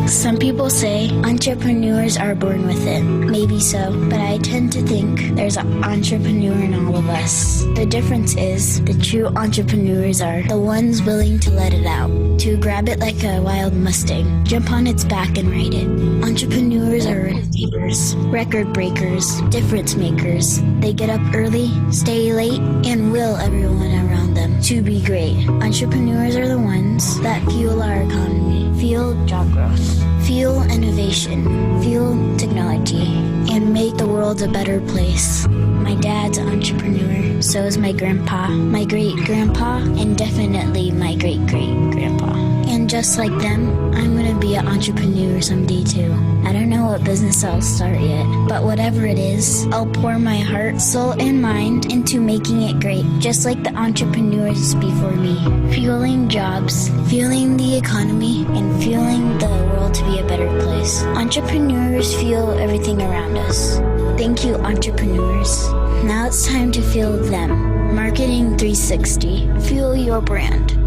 Some people say entrepreneurs are born with it. Maybe so, but I tend to think there's an entrepreneur in all of us. The difference is the true entrepreneurs are the ones willing to let it out, to grab it like a wild Mustang, jump on its back and ride it. Entrepreneurs are risk-takers, record breakers, difference makers. They get up early, stay late, and will everyone around them to be great. Entrepreneurs are the ones that fuel our economy, fuel job growth, fuel innovation, fuel technology, and make the world a better place. My dad's an entrepreneur, so is my grandpa, my great-grandpa, and definitely my great-great-grandpa. And just like them, I'm gonna be an entrepreneur someday too. I don't know what business I'll start yet, but whatever it is, I'll pour my heart, soul, and mind into making it great, just like the entrepreneurs before me. Fueling jobs, fueling the economy, and fueling the world to be a better place. Entrepreneurs fuel everything around us. Thank you, entrepreneurs. Now it's time to fuel them. Marketing 360. Fuel your brand.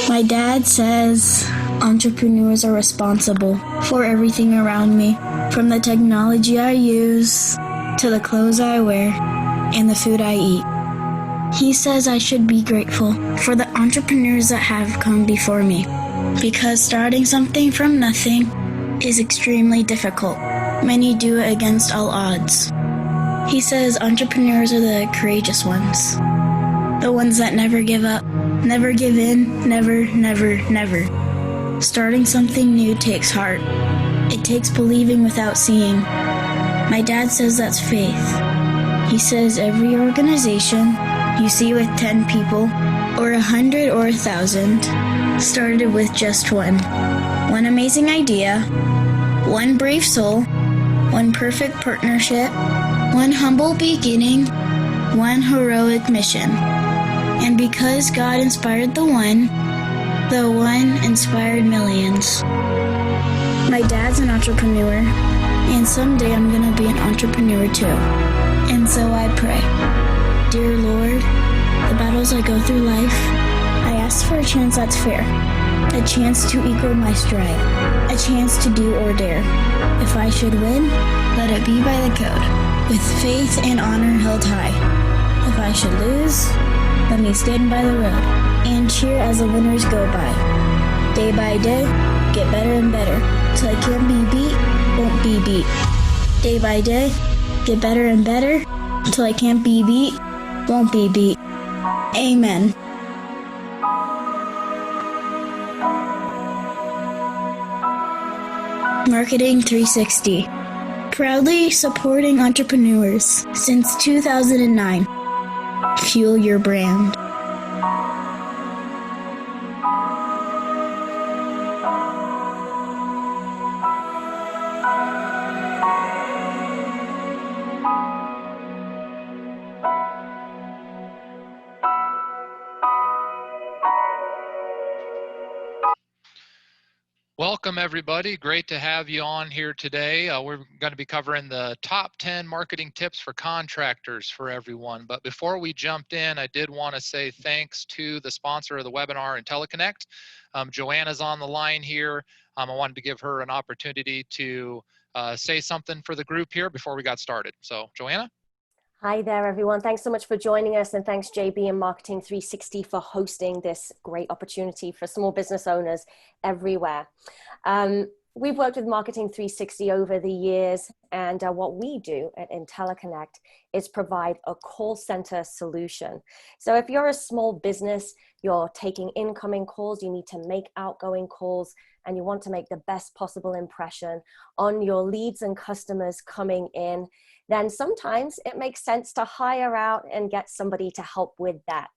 My dad says entrepreneurs are responsible for everything around me, from the technology I use to the clothes I wear and the food I eat. He says I should be grateful for the entrepreneurs that have come before me, because starting something from nothing is extremely difficult. Many do it against all odds. He says entrepreneurs are the courageous ones, the ones that never give up. Never give in, never, never, never. Starting something new takes heart. It takes believing without seeing. My dad says that's faith. He says every organization you see with 10 people, or 100 or 1,000, started with just one. One amazing idea, one brave soul, one perfect partnership, one humble beginning, one heroic mission. And because God inspired the one inspired millions. My dad's an entrepreneur, and someday I'm gonna be an entrepreneur too. And so I pray, dear Lord, the battles I go through life, I ask for a chance that's fair, a chance to equal my stride, a chance to do or dare. If I should win, let it be by the code, with faith and honor held high. If I should lose, let me stand by the road and cheer as the winners go by. Day by day, get better and better, till I can't be beat, won't be beat. Day by day, get better and better, till I can't be beat, won't be beat. Amen. Marketing 360. Proudly supporting entrepreneurs since 2009. Fuel your brand. Welcome, everybody. Great to have you on here today. We're going to be covering the top 10 marketing tips for contractors for everyone. But before we jumped in, I did want to say thanks to the sponsor of the webinar, InteliKINECT. Joanna's on the line here. I wanted to give her an opportunity to say something for the group here before we got started. So, Joanna? Hi there, everyone. Thanks so much for joining us, and thanks JB and Marketing 360 for hosting this great opportunity for small business owners everywhere. We've worked with Marketing 360 over the years, and what we do at InteliKINECT is provide a call center solution. So if you're a small business, you're taking incoming calls, you need to make outgoing calls, and you want to make the best possible impression on your leads and customers coming in, then sometimes it makes sense to hire out and get somebody to help with that.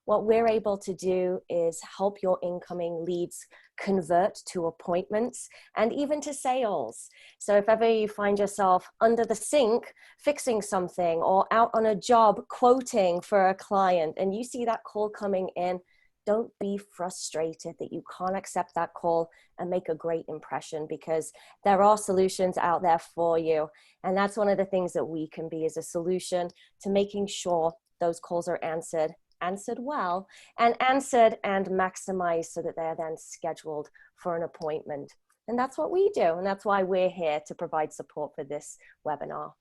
what we're able to do is help your incoming leads convert to appointments and even to sales. So if ever you find yourself under the sink fixing something or out on a job quoting for a client and you see that call coming in, don't be frustrated that you can't accept that call and make a great impression, because there are solutions out there for you. And that's one of the things that we can be, as a solution to making sure those calls are answered well, and answered and maximized so that they're then scheduled for an appointment. And that's what we do. And that's why we're here to provide support for this webinar.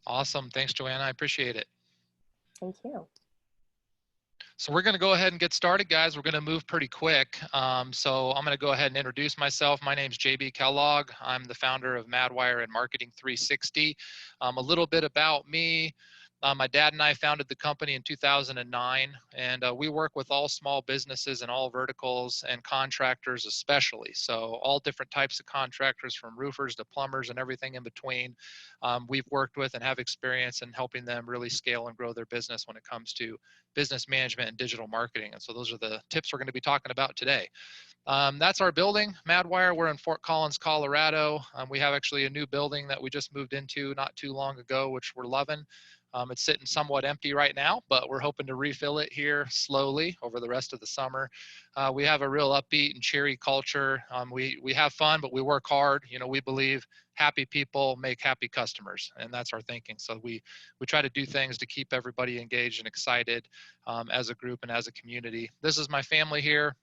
Awesome. Thanks, Joanna. I appreciate it. Thank you. So we're going to go ahead and get started, guys. We're going to move pretty quick. So I'm going to go ahead and introduce myself. My name is JB Kellogg. I'm the founder of Madwire and Marketing 360. A little bit about me. My dad and I founded the company in 2009, and we work with all small businesses and all verticals and contractors especially. So all different types of contractors, from roofers to plumbers and everything in between. We've worked with and have experience in helping them really scale and grow their business when it comes to business management and digital marketing. And so those are the tips we're going to be talking about today. That's our building, Madwire. We're in Fort Collins, Colorado. We have actually a new building that we just moved into not too long ago, which we're loving. It's sitting somewhat empty right now, but we're hoping to refill it here slowly over the rest of the summer. We have a real upbeat and cheery culture. We have fun, but we work hard. You know, we believe happy people make happy customers, and that's our thinking. So we try to do things to keep everybody engaged and excited as a group and as a community. This is my family here.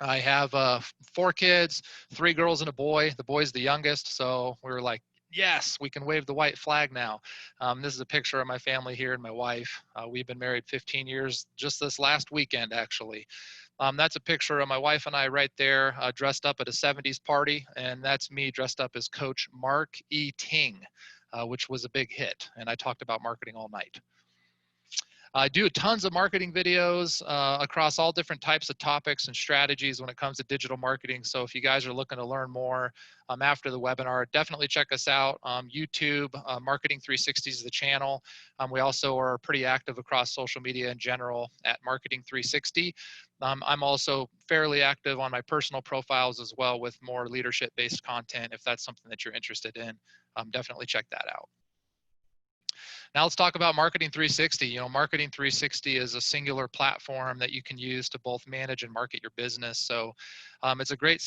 I have 4 kids, 3 girls and a boy. The boy's the youngest, so we were like, yes, we can wave the white flag now. This is a picture of my family here and my wife. We've been married 15 years just this last weekend, actually. That's a picture of my wife and I right there, dressed up at a 70s party, and that's me dressed up as Coach Mark E. Ting, which was a big hit, and I talked about marketing all night. I do tons of marketing videos across all different types of topics and strategies when it comes to digital marketing. So if you guys are looking to learn more after the webinar, definitely check us out. YouTube, Marketing 360 is the channel. We also are pretty active across social media in general at Marketing 360. I'm also fairly active on my personal profiles as well with more leadership-based content. If that's something that you're interested in, definitely check that out. Now let's talk about Marketing 360. You know, Marketing 360 is a singular platform that you can use to both manage and market your business. So it's a great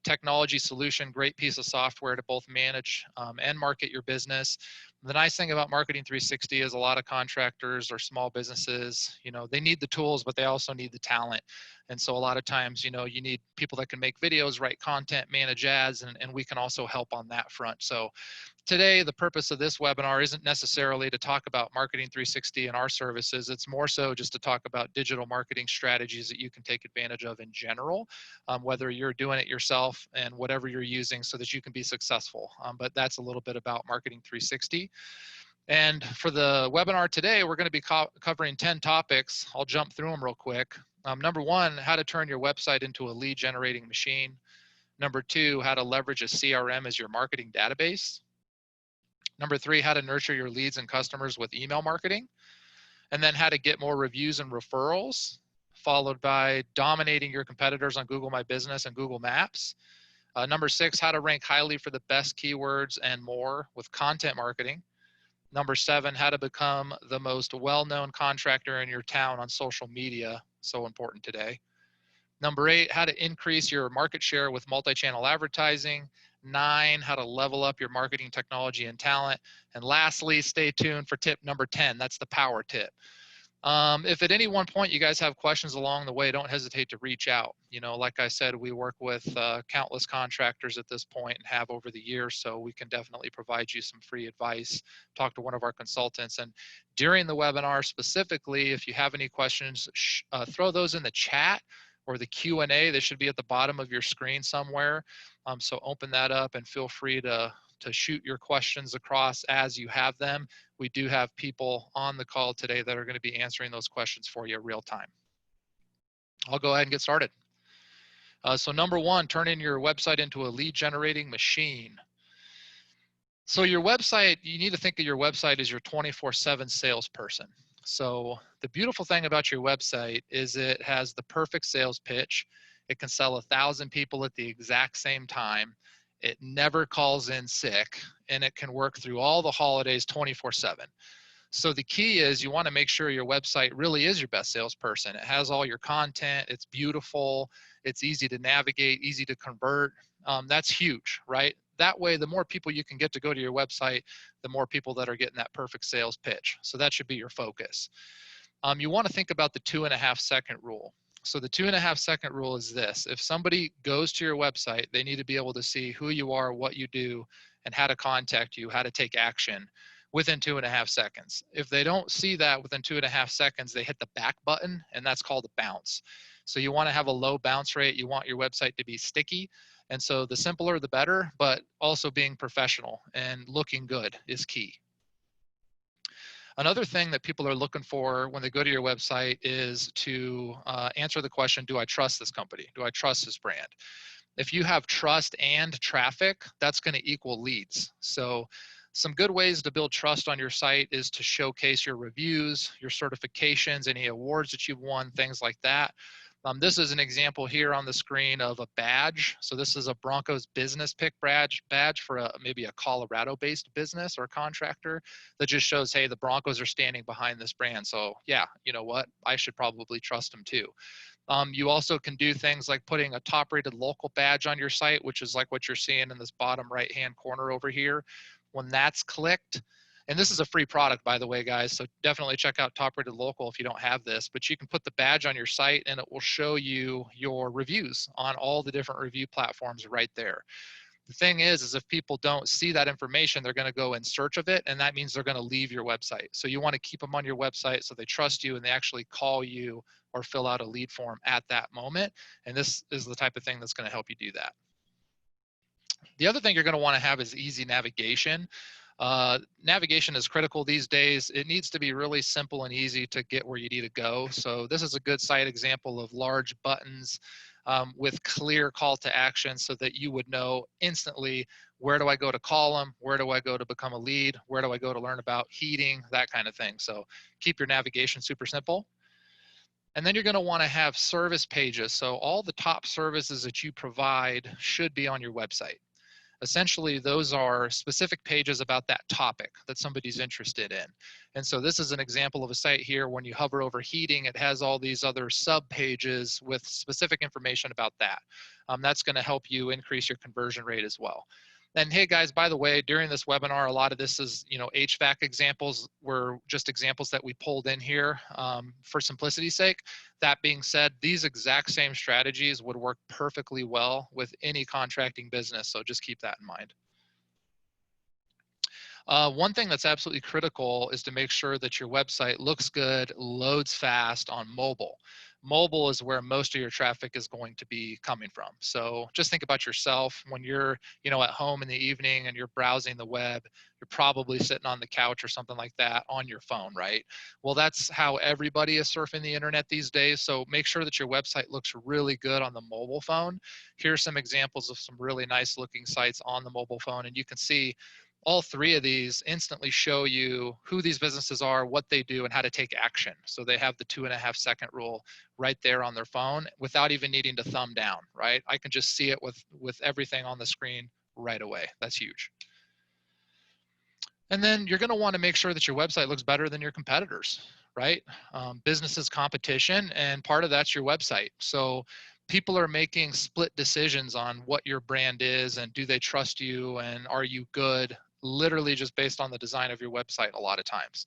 technology solution, great piece of software to both manage and market your business. The nice thing about Marketing 360 is a lot of contractors or small businesses, you know, they need the tools, but they also need the talent. And so a lot of times, you know, you need people that can make videos, write content, manage ads, and we can also help on that front. So today, the purpose of this webinar isn't necessarily to talk about Marketing 360 and our services. It's more so just to talk about digital marketing strategies that you can take advantage of in general, whether you're doing it yourself and whatever you're using so that you can be successful. But that's a little bit about Marketing 360. And for the webinar today, we're going to be covering 10 topics. I'll jump through them real quick. Number 1, how to turn your website into a lead generating machine. Number 2, how to leverage a CRM as your marketing database. Number 3, how to nurture your leads and customers with email marketing. And then how to get more reviews and referrals, followed by dominating your competitors on Google My Business and Google Maps. Number 6, how to rank highly for the best keywords and more with content marketing. Number 7, how to become the most well-known contractor in your town on social media, so important today. Number 8, how to increase your market share with multi-channel advertising. 9, how to level up your marketing technology and talent. And lastly, stay tuned for tip number 10. That's the power tip. If at any one point you guys have questions along the way, don't hesitate to reach out. You know, like I said, we work with countless contractors at this point and have over the years, so we can definitely provide you some free advice. Talk to one of our consultants. And during the webinar specifically, if you have any questions, throw those in the chat or the Q&A. They should be at the bottom of your screen somewhere. So open that up and feel free to shoot your questions across as you have them. We do have people on the call today that are going to be answering those questions for you real time. I'll go ahead and get started. So number 1, turning your website into a lead generating machine. So your website, you need to think of your website as your 24/7 salesperson. So the beautiful thing about your website is it has the perfect sales pitch. It can sell 1,000 people at the exact same time. It never calls in sick, and it can work through all the holidays 24/7. So the key is you want to make sure your website really is your best salesperson. It has all your content, it's beautiful, it's easy to navigate, easy to convert. That's huge, right? That way, the more people you can get to go to your website, the more people that are getting that perfect sales pitch. So that should be your focus. You want to think about the 2.5-second rule. So the 2.5-second rule is this: if somebody goes to your website, they need to be able to see who you are, what you do, and how to contact you, how to take action within 2.5 seconds. If they don't see that within 2.5 seconds, they hit the back button, and that's called a bounce. So you want to have a low bounce rate. You want your website to be sticky. And so the simpler, the better, but also being professional and looking good is key. Another thing that people are looking for when they go to your website is to answer the question, do I trust this company? Do I trust this brand? If you have trust and traffic, that's going to equal leads. So some good ways to build trust on your site is to showcase your reviews, your certifications, any awards that you've won, things like that. This is an example here on the screen of a badge. So this is a Broncos business pick badge for maybe a Colorado-based business or contractor that just shows, hey, the Broncos are standing behind this brand. So yeah, you know what? I should probably trust them too. You also can do things like putting a top-rated local badge on your site, which is like what you're seeing in this bottom right-hand corner over here. When that's clicked, and this is a free product, by the way, guys, so definitely check out Top Rated Local if you don't have this, but you can put the badge on your site and it will show you your reviews on all the different review platforms right there. The thing is if people don't see that information, they're going to go in search of it, and that means they're going to leave your website. So you want to keep them on your website so they trust you and they actually call you or fill out a lead form at that moment. And this is the type of thing that's going to help you do that. The other thing you're going to want to have is easy navigation. Navigation is critical these days. It needs to be really simple and easy to get where you need to go. So this is a good site example of large buttons with clear call to action so that you would know instantly, where do I go to call them? Where do I go to become a lead? Where do I go to learn about heating? That kind of thing. So keep your navigation super simple. And then you're going to want to have service pages. So all the top services that you provide should be on your website. Essentially, those are specific pages about that topic that somebody's interested in. And so this is an example of a site here. When you hover over heating, it has all these other sub pages with specific information about that. That's going to help you increase your conversion rate as well. And hey guys, by the way, during this webinar, a lot of this is, HVAC examples were just examples that we pulled in here for simplicity's sake. That being said, these exact same strategies would work perfectly well with any contracting business, so just keep that in mind. One thing that's absolutely critical is to make sure that your website looks good, loads fast on mobile. Mobile is where most of your traffic is going to be coming from. So just think about yourself when you're, at home in the evening and you're browsing the web, you're probably sitting on the couch or something like that on your phone, right? Well, that's how everybody is surfing the internet these days. So make sure that your website looks really good on the mobile phone. Here's some examples of some really nice looking sites on the mobile phone, and you can see all three of these instantly show you who these businesses are, what they do, and how to take action. So they have the 2.5-second rule right there on their phone without even needing to thumb down, right? I can just see it with everything on the screen right away. That's huge. And then you're going to want to make sure that your website looks better than your competitors, right? Business is competition, and part of that's your website. So people are making split decisions on what your brand is and do they trust you and are you good, literally just based on the design of your website a lot of times.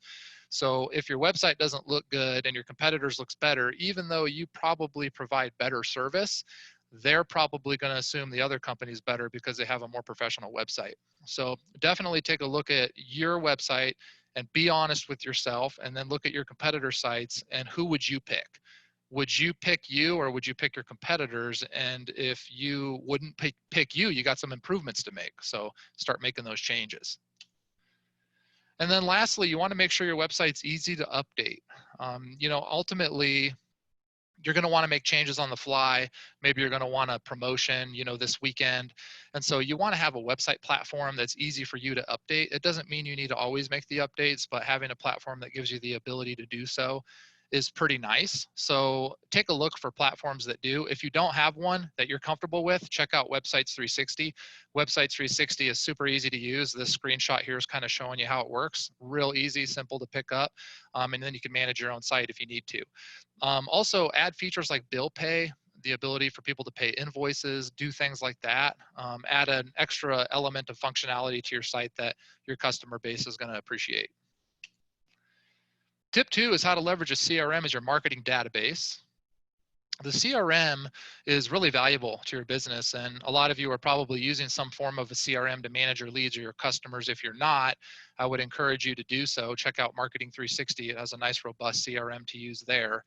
So if your website doesn't look good and your competitors looks better, even though you probably provide better service, they're probably going to assume the other company's better because they have a more professional website. So definitely take a look at your website and be honest with yourself, and then look at your competitor sites and who would you pick? Would you pick you or would you pick your competitors? And if you wouldn't pick you, you got some improvements to make. So start making those changes. And then lastly, you want to make sure your website's easy to update. Ultimately, You're going to want to make changes on the fly. Maybe you're going to want a promotion, this weekend. And so you want to have a website platform that's easy for you to update. It doesn't mean you need to always make the updates, but having a platform that gives you the ability to do so is pretty nice. So take a look for platforms that do. If you don't have one that you're comfortable with, check out Websites 360. Websites 360 is super easy to use. This screenshot here is kind of showing you how it works. Real easy, simple to pick up. And then you can manage your own site if you need to. Also add features like bill pay, the ability for people to pay invoices, do things like that. Add an extra element of functionality to your site that your customer base is going to appreciate. Tip 2 is how to leverage a CRM as your marketing database. The CRM is really valuable to your business, and a lot of you are probably using some form of a CRM to manage your leads or your customers. If you're not, I would encourage you to do so. Check out Marketing 360. It has a nice, robust CRM to use there.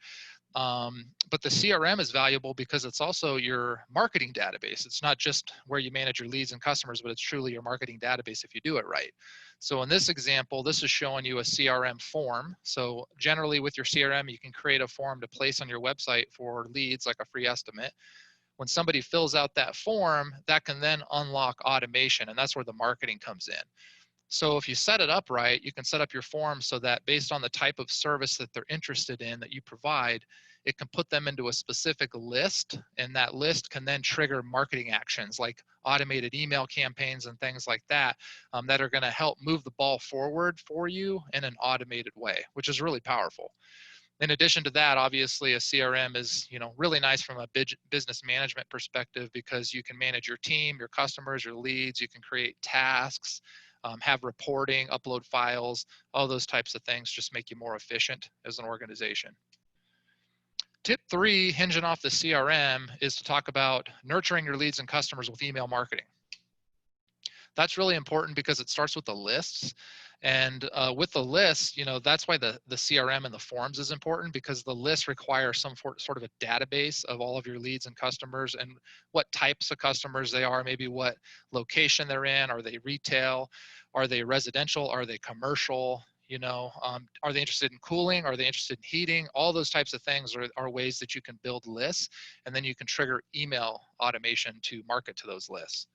But the CRM is valuable because it's also your marketing database. It's not just where you manage your leads and customers, but it's truly your marketing database if you do it right. So in this example, this is showing you a CRM form. So generally with your CRM, you can create a form to place on your website for leads, like a free estimate. When somebody fills out that form, that can then unlock automation, and that's where the marketing comes in. So if you set it up right, you can set up your form so that based on the type of service that they're interested in that you provide, it can put them into a specific list, and that list can then trigger marketing actions like automated email campaigns and things like that, that are going to help move the ball forward for you in an automated way, which is really powerful. In addition to that, obviously a CRM is, really nice from a business management perspective because you can manage your team, your customers, your leads, you can create tasks, have reporting, upload files, all those types of things just make you more efficient as an organization. Tip 3, hinging off the CRM, is to talk about nurturing your leads and customers with email marketing. That's really important because it starts with the lists. And with the lists, that's why the CRM and the forms is important, because the lists require some sort of a database of all of your leads and customers and what types of customers they are, maybe what location they're in. Are they retail? Are they residential? Are they commercial? Are they interested in cooling? Are they interested in heating? All those types of things are ways that you can build lists, and then you can trigger email automation to market to those lists.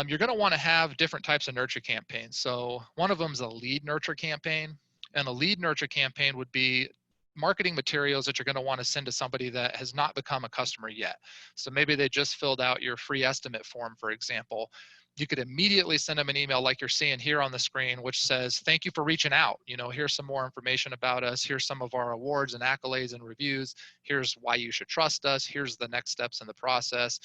You're going to want to have different types of nurture campaigns. So one of them is a lead nurture campaign. And a lead nurture campaign would be marketing materials that you're going to want to send to somebody that has not become a customer yet. So maybe they just filled out your free estimate form, for example. You could immediately send them an email like you're seeing here on the screen, which says, thank you for reaching out. Here's some more information about us. Here's some of our awards and accolades and reviews. Here's why you should trust us. Here's the next steps in the process.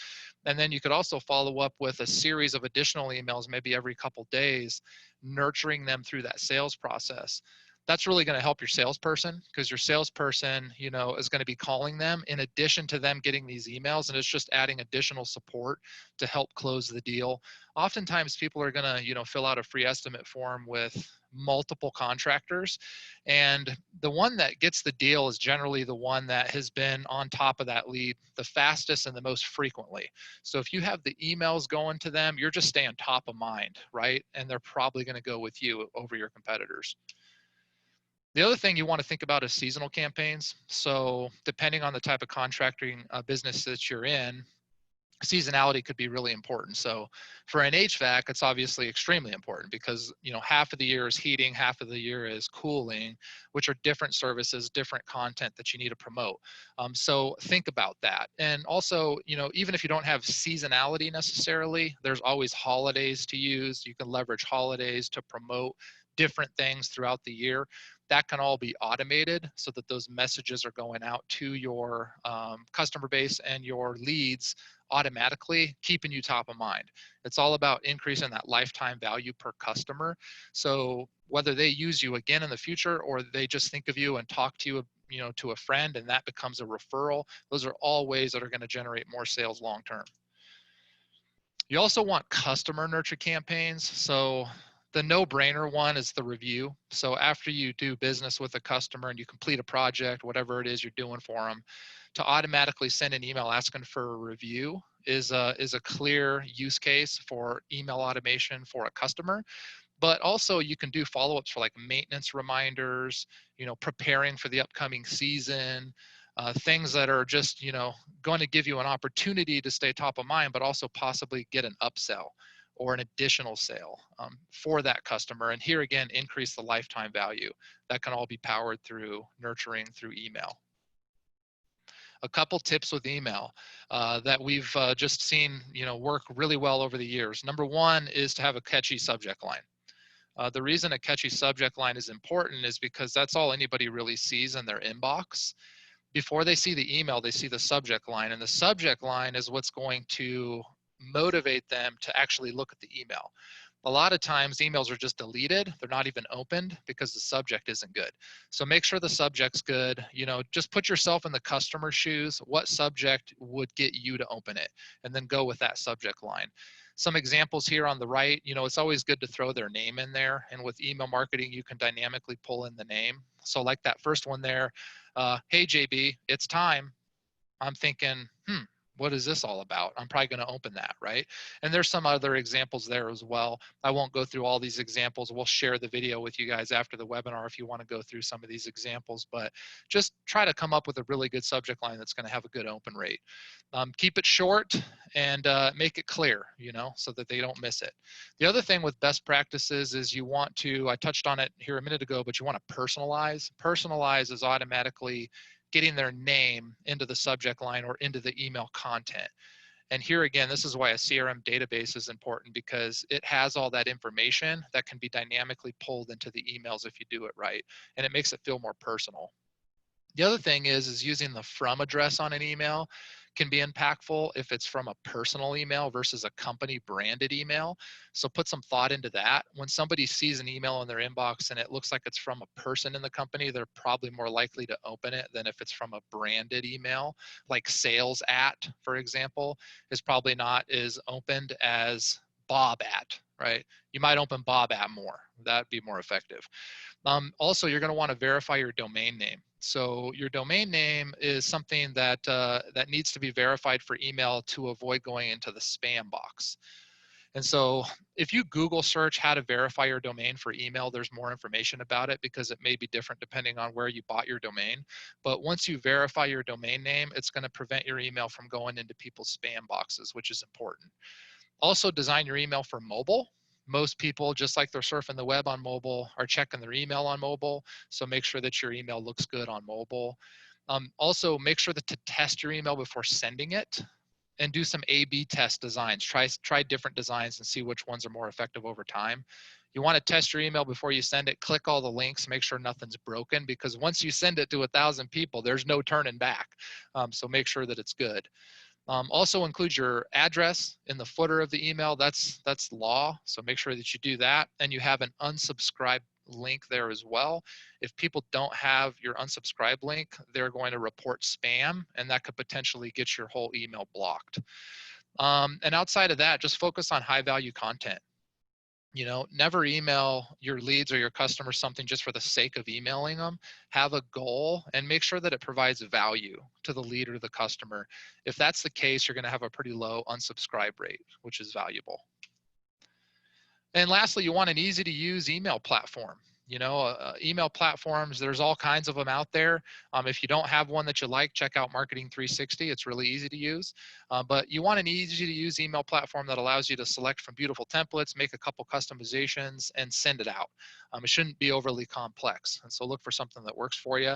And then you could also follow up with a series of additional emails, maybe every couple days, nurturing them through that sales process. That's really going to help your salesperson, because your salesperson, is going to be calling them in addition to them getting these emails, and it's just adding additional support to help close the deal. Oftentimes people are going to, fill out a free estimate form with multiple contractors, and the one that gets the deal is generally the one that has been on top of that lead the fastest and the most frequently. So if you have the emails going to them, you're just staying top of mind, right? And they're probably going to go with you over your competitors. The other thing you want to think about is seasonal campaigns. So depending on the type of contracting business that you're in, seasonality could be really important. So for an HVAC, it's obviously extremely important because, half of the year is heating, half of the year is cooling, which are different services, different content that you need to promote. So think about that. And also, even if you don't have seasonality necessarily, there's always holidays to use. You can leverage holidays to promote different things throughout the year. That can all be automated so that those messages are going out to your customer base and your leads automatically, keeping you top of mind. It's all about increasing that lifetime value per customer. So whether they use you again in the future or they just think of you and talk to you, to a friend, and that becomes a referral, those are all ways that are going to generate more sales long term. You also want customer nurture campaigns. So the no-brainer one is the review. So after you do business with a customer and you complete a project, whatever it is you're doing for them, to automatically send an email asking for a review is a clear use case for email automation for a customer. But also you can do follow-ups for like maintenance reminders, preparing for the upcoming season, things that are just, going to give you an opportunity to stay top of mind, but also possibly get an upsell or an additional sale for that customer. And here again, increase the lifetime value. That can all be powered through nurturing through email. A couple tips with email that we've just seen, work really well over the years. Number one is to have a catchy subject line. The reason a catchy subject line is important is because that's all anybody really sees in their inbox. Before they see the email, they see the subject line, and the subject line is what's going to motivate them to actually look at the email. A lot of times emails are just deleted. They're not even opened because the subject isn't good. So make sure the subject's good. Just put yourself in the customer's shoes. What subject would get you to open it? And then go with that subject line. Some examples here on the right, it's always good to throw their name in there. And with email marketing, you can dynamically pull in the name. So like that first one there, hey JB, it's time. I'm thinking, what is this all about? I'm probably going to open that, right? And there's some other examples there as well. I won't go through all these examples. We'll share the video with you guys after the webinar if you want to go through some of these examples, but just try to come up with a really good subject line that's going to have a good open rate. Keep it short and make it clear, so that they don't miss it. The other thing with best practices is you want to, I touched on it here a minute ago, but you want to personalize. Personalize is automatically getting their name into the subject line or into the email content. And here again, this is why a CRM database is important, because it has all that information that can be dynamically pulled into the emails if you do it right. And it makes it feel more personal. The other thing is using the from address on an email can be impactful if it's from a personal email versus a company branded email. So put some thought into that. When somebody sees an email in their inbox and it looks like it's from a person in the company, they're probably more likely to open it than if it's from a branded email. Like sales at, for example, is probably not as opened as Bob at, right? You might open Bob at more. That'd be more effective. Also, you're going to want to verify your domain name. So your domain name is something that that needs to be verified for email to avoid going into the spam box. And so if you Google search how to verify your domain for email, there's more information about it because it may be different depending on where you bought your domain. But once you verify your domain name, it's going to prevent your email from going into people's spam boxes, which is important. Also, design your email for mobile. Most people, just like they're surfing the web on mobile, are checking their email on mobile. So make sure that your email looks good on mobile. Also, make sure that to test your email before sending it and do some A/B test designs. Try different designs and see which ones are more effective over time. You want to test your email before you send it. Click all the links, make sure nothing's broken, because once you send it to 1,000 people, there's no turning back. So make sure that it's good. Also include your address in the footer of the email. That's law, so make sure that you do that. And you have an unsubscribe link there as well. If people don't have your unsubscribe link, they're going to report spam, and that could potentially get your whole email blocked. And outside of that, just focus on high value content. Never email your leads or your customers something just for the sake of emailing them. Have a goal and make sure that it provides value to the lead or the customer. If that's the case, you're going to have a pretty low unsubscribe rate, which is valuable. And lastly, you want an easy to use email platform. Email platforms, there's all kinds of them out there. If you don't have one that you like, check out Marketing 360. It's really easy to use. But you want an easy to use email platform that allows you to select from beautiful templates, make a couple customizations, and send it out. It shouldn't be overly complex. And so look for something that works for you.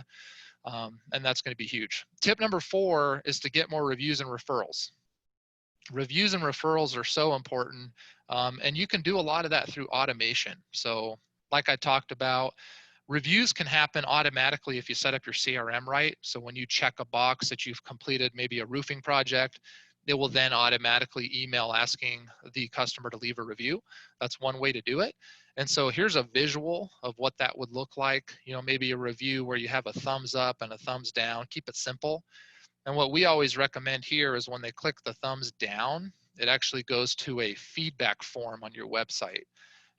And that's going to be huge. Tip number 4 is to get more reviews and referrals. Reviews and referrals are so important. And you can do a lot of that through automation. So like I talked about, reviews can happen automatically if you set up your CRM right. So when you check a box that you've completed maybe a roofing project, it will then automatically email asking the customer to leave a review. That's one way to do it. And so here's a visual of what that would look like. Maybe a review where you have a thumbs up and a thumbs down. Keep it simple. And what we always recommend here is when they click the thumbs down, it actually goes to a feedback form on your website.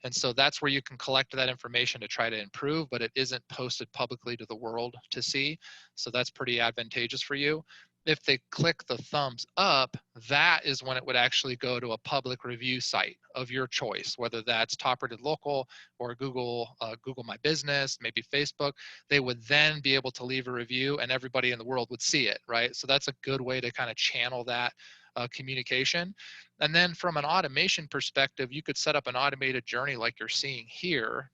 And so that's where you can collect that information to try to improve, but it isn't posted publicly to the world to see. So that's pretty advantageous for you. If they click the thumbs up, that is when it would actually go to a public review site of your choice, whether that's Top Rated Local or Google, Google My Business, maybe Facebook. They would then be able to leave a review and everybody in the world would see it, right? So that's a good way to kind of channel that communication. And then from an automation perspective, you could set up an automated journey like you're seeing here,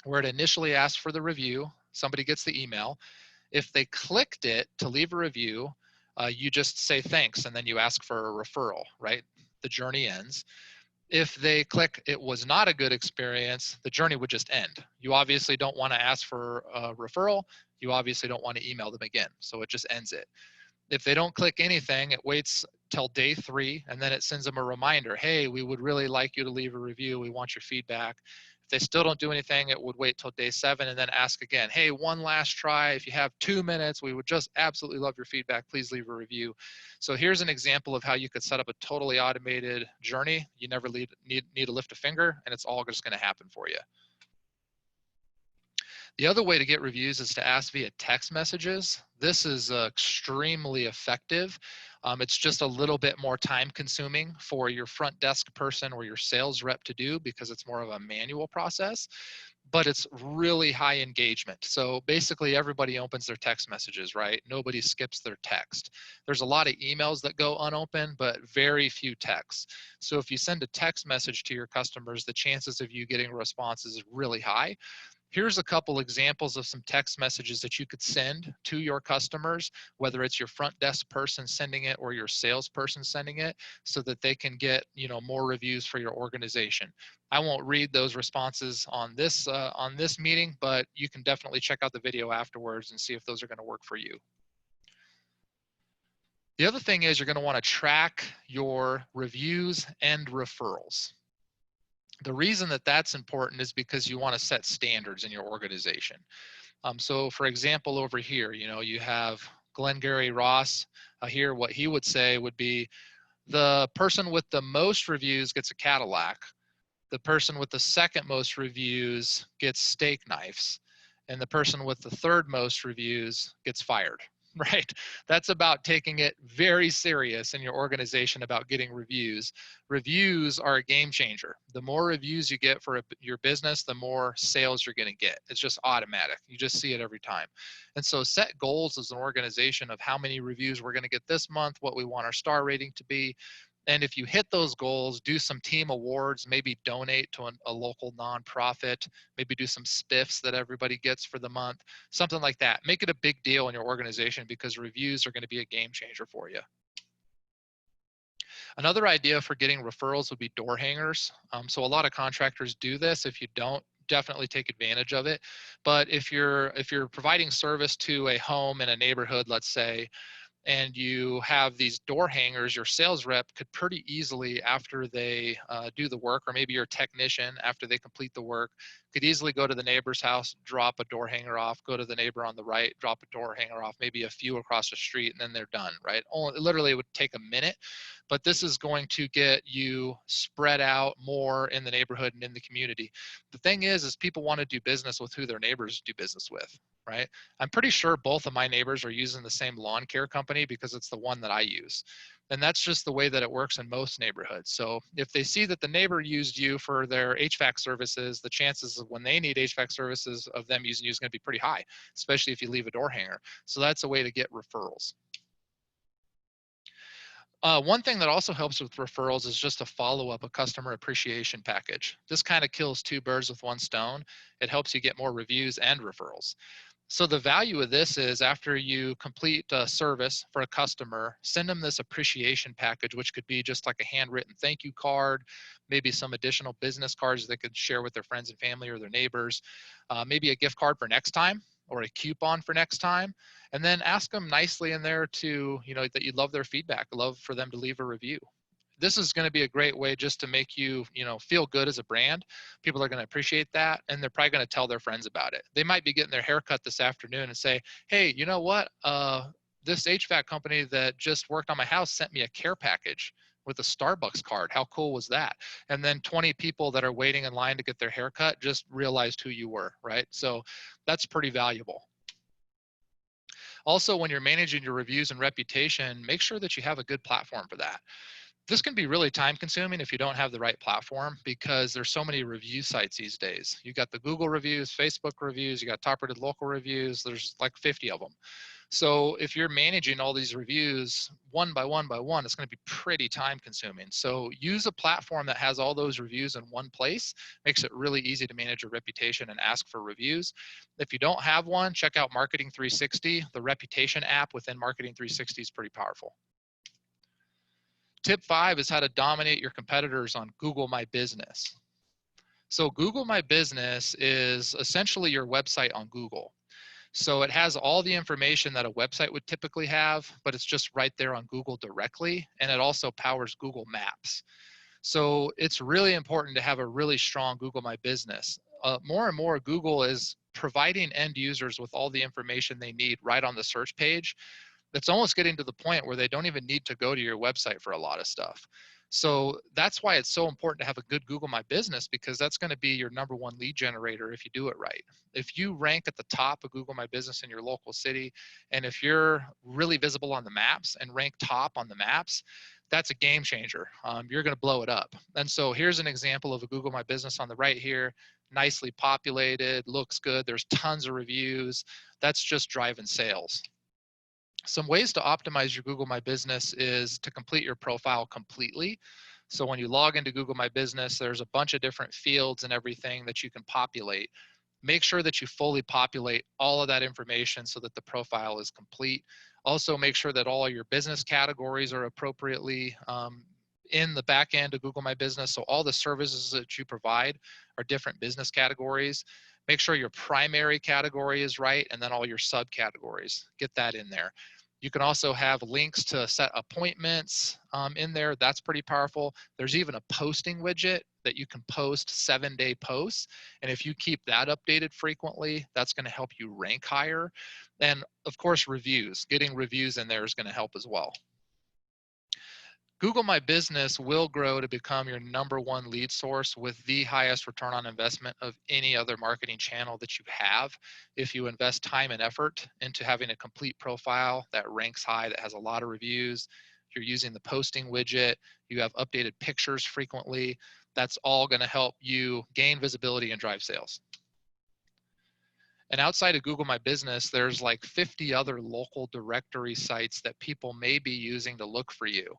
where it initially asks for the review, somebody gets the email. If they clicked it to leave a review, you just say thanks and then you ask for a referral, right? The journey ends. If they click it was not a good experience, the journey would just end. You obviously don't want to ask for a referral. You obviously don't want to email them again. So it just ends it. If they don't click anything, it waits till day 3 and then it sends them a reminder. Hey, we would really like you to leave a review. We want your feedback. If they still don't do anything, it would wait till day 7 and then ask again. Hey, one last try. If you have 2 minutes, we would just absolutely love your feedback. Please leave a review. So here's an example of how you could set up a totally automated journey. You never need to lift a finger and it's all just going to happen for you. The other way to get reviews is to ask via text messages. This is extremely effective. It's just a little bit more time consuming for your front desk person or your sales rep to do because it's more of a manual process, but it's really high engagement. So basically everybody opens their text messages, right? Nobody skips their text. There's a lot of emails that go unopened, but very few texts. So if you send a text message to your customers, the chances of you getting a response is really high. Here's a couple examples of some text messages that you could send to your customers, whether it's your front desk person sending it or your salesperson sending it, so that they can get, you know, more reviews for your organization. I won't read those responses on this meeting, but you can definitely check out the video afterwards and see if those are going to work for you. The other thing is you're going to want to track your reviews and referrals. The reason that that's important is because you want to set standards in your organization. So for example, over here, you know, you have Glengarry Ross here. What he would say would be the person with the most reviews gets a Cadillac. The person with the second most reviews gets steak knives. And the person with the third most reviews gets fired. Right? That's about taking it very serious in your organization about getting reviews. Reviews are a game changer. The more reviews you get for your business, the more sales you're going to get. It's just automatic. You just see it every time. And so set goals as an organization of how many reviews we're going to get this month, what we want our star rating to be. And if you hit those goals, do some team awards, maybe donate to a local nonprofit, maybe do some spiffs that everybody gets for the month, something like that. Make it a big deal in your organization because reviews are going to be a game changer for you. Another idea for getting referrals would be door hangers. So a lot of contractors do this. If you don't, definitely take advantage of it. But if you're providing service to a home in a neighborhood, let's say, and you have these door hangers, your sales rep could pretty easily, after they do the work, or maybe your technician, after they complete the work, could easily go to the neighbor's house, drop a door hanger off, go to the neighbor on the right, drop a door hanger off, maybe a few across the street, and then they're done, right? Literally, it would take a minute, but this is going to get you spread out more in the neighborhood and in the community. The thing is people want to do business with who their neighbors do business with, right? I'm pretty sure both of my neighbors are using the same lawn care company because it's the one that I use. And that's just the way that it works in most neighborhoods. So if they see that the neighbor used you for their HVAC services, the chances of when they need HVAC services of them using you is going to be pretty high, especially if you leave a door hanger. So that's a way to get referrals. One thing that also helps with referrals is just to follow up a customer appreciation package. This kind of kills 2 birds with 1 stone. It helps you get more reviews and referrals. So the value of this is after you complete a service for a customer, send them this appreciation package, which could be just like a handwritten thank you card, maybe some additional business cards they could share with their friends and family or their neighbors, maybe a gift card for next time or a coupon for next time, and then ask them nicely in there to, you know, that you love their feedback, love for them to leave a review. This is going to be a great way just to make you, you know, feel good as a brand. People are going to appreciate that, and they're probably going to tell their friends about it. They might be getting their haircut this afternoon and say, hey, you know what? This HVAC company that just worked on my house sent me a care package with a Starbucks card. How cool was that? And then 20 people that are waiting in line to get their haircut just realized who you were, right? So that's pretty valuable. Also, when you're managing your reviews and reputation, make sure that you have a good platform for that. This can be really time consuming if you don't have the right platform, because there's so many review sites these days. You got the Google reviews, Facebook reviews, you got top rated local reviews, there's like 50 of them. So if you're managing all these reviews one by one by one, it's going to be pretty time consuming. So use a platform that has all those reviews in one place. Makes it really easy to manage your reputation and ask for reviews. If you don't have one, check out Marketing 360. The reputation app within Marketing 360 is pretty powerful. Tip 5 is how to dominate your competitors on Google My Business. So Google My Business is essentially your website on Google. So it has all the information that a website would typically have, but it's just right there on Google directly, and it also powers Google Maps. So it's really important to have a really strong Google My Business. More and more, Google is providing end users with all the information they need right on the search page. That's almost getting to the point where they don't even need to go to your website for a lot of stuff. So that's why it's so important to have a good Google My Business, because that's going to be your #1 lead generator if you do it right. If you rank at the top of Google My Business in your local city, and if you're really visible on the maps and rank top on the maps, that's a game changer. You're going to blow it up. And so here's an example of a Google My Business on the right here. Nicely populated, looks good. There's tons of reviews. That's just driving sales. Some ways to optimize your Google My Business is to complete your profile completely. So when you log into Google My Business, there's a bunch of different fields and everything that you can populate. Make sure that you fully populate all of that information so that the profile is complete. Also, make sure that all your business categories are appropriately in the back end of Google My Business. So all the services that you provide are different business categories. Make sure your primary category is right, and then all your subcategories. Get that in there. You can also have links to set appointments in there. That's pretty powerful. There's even a posting widget that you can post 7-day posts. And if you keep that updated frequently, that's going to help you rank higher. And of course, reviews. Getting reviews in there is going to help as well. Google My Business will grow to become your #1 lead source with the highest return on investment of any other marketing channel that you have. If you invest time and effort into having a complete profile that ranks high, that has a lot of reviews, you're using the posting widget, you have updated pictures frequently, that's all going to help you gain visibility and drive sales. And outside of Google My Business, there's like 50 other local directory sites that people may be using to look for you.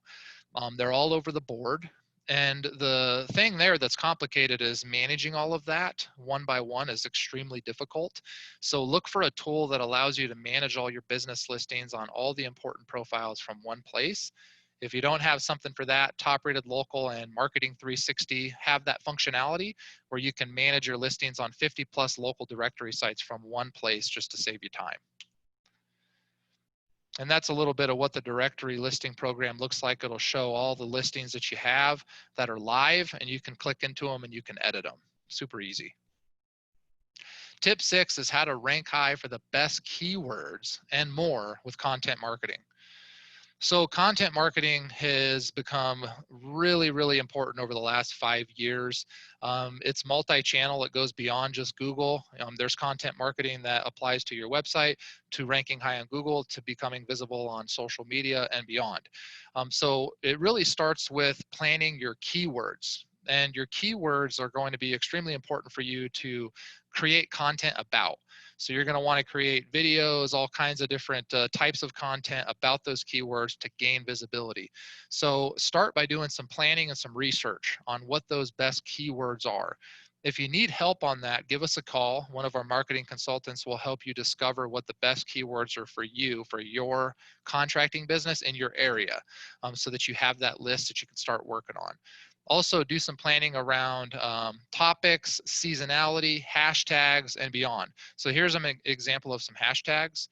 They're all over the board. And the thing there that's complicated is managing all of that one by one is extremely difficult. So look for a tool that allows you to manage all your business listings on all the important profiles from one place. If you don't have something for that, Top Rated Local and Marketing 360 have that functionality where you can manage your listings on 50+ local directory sites from one place just to save you time. And that's a little bit of what the directory listing program looks like. It'll show all the listings that you have that are live, and you can click into them and you can edit them. Super easy. Tip 6 is how to rank high for the best keywords and more with content marketing. So content marketing has become really, really important over the last 5 years. It's multi-channel. It goes beyond just Google. There's content marketing that applies to your website, to ranking high on Google, to becoming visible on social media and beyond. So it really starts with planning your keywords. And your keywords are going to be extremely important for you to create content about. So you're going to want to create videos, all kinds of different types of content about those keywords to gain visibility. So start by doing some planning and some research on what those best keywords are. If you need help on that, give us a call. One of our marketing consultants will help you discover what the best keywords are for you, for your contracting business in your area, so that you have that list that you can start working on. Also, do some planning around topics, seasonality, hashtags, and beyond. So here's an example of some hashtags.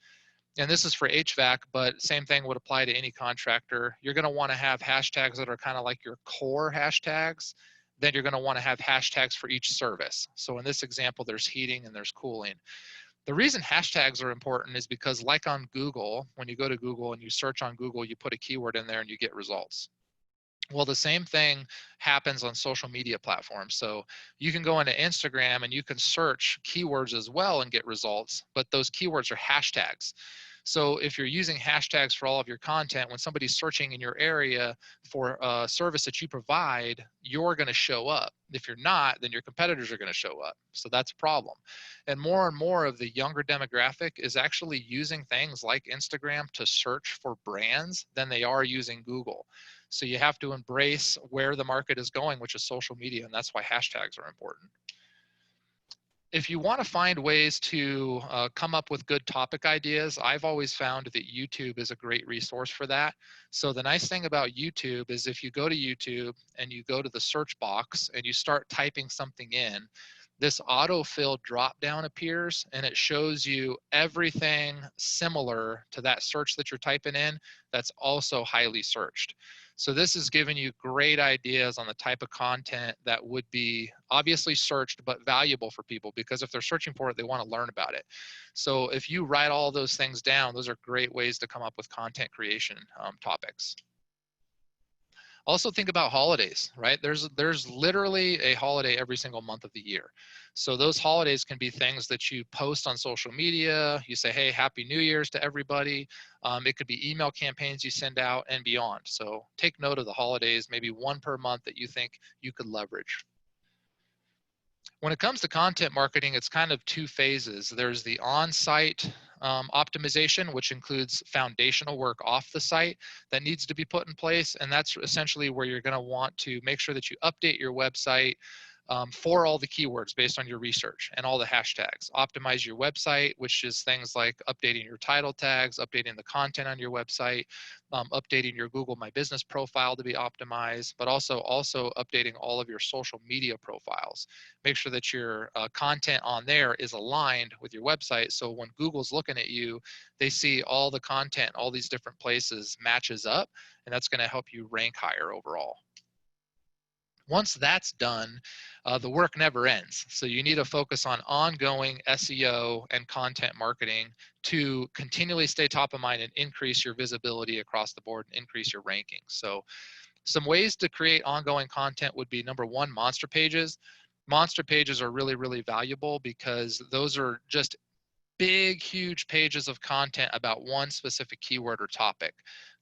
And this is for HVAC, but same thing would apply to any contractor. You're going to want to have hashtags that are kind of like your core hashtags. Then you're going to want to have hashtags for each service. So in this example, there's heating and there's cooling. The reason hashtags are important is because, like on Google, when you go to Google and you search on Google, you put a keyword in there and you get results. Well, the same thing happens on social media platforms. So you can go into Instagram and you can search keywords as well and get results, but those keywords are hashtags. So if you're using hashtags for all of your content, when somebody's searching in your area for a service that you provide, you're going to show up. If you're not, then your competitors are going to show up. So that's a problem. And more of the younger demographic is actually using things like Instagram to search for brands than they are using Google. So you have to embrace where the market is going, which is social media, and that's why hashtags are important. If you want to find ways to come up with good topic ideas, I've always found that YouTube is a great resource for that. So the nice thing about YouTube is if you go to YouTube and you go to the search box and you start typing something in, this autofill drop down appears and it shows you everything similar to that search that you're typing in that's also highly searched. So this is giving you great ideas on the type of content that would be obviously searched but valuable for people, because if they're searching for it, they want to learn about it. So if you write all those things down, those are great ways to come up with content creation topics. Also think about holidays, right? There's literally a holiday every single month of the year. So those holidays can be things that you post on social media. You say, hey, Happy New Year's to everybody. It could be email campaigns you send out and beyond. So take note of the holidays, maybe one per month that you think you could leverage. When it comes to content marketing, it's kind of two phases. There's the on-site optimization, which includes foundational work off the site that needs to be put in place. And that's essentially where you're going to want to make sure that you update your website for all the keywords based on your research and all the hashtags. Optimize your website, which is things like updating your title tags, updating the content on your website, updating your Google My Business profile to be optimized, but also updating all of your social media profiles. Make sure that your content on there is aligned with your website, so when Google's looking at you, they see all the content, all these different places matches up, and that's going to help you rank higher overall. Once that's done, the work never ends. So you need to focus on ongoing SEO and content marketing to continually stay top of mind and increase your visibility across the board and increase your rankings. So some ways to create ongoing content would be, number one, monster pages. Monster pages are really, really valuable because those are just big, huge pages of content about one specific keyword or topic.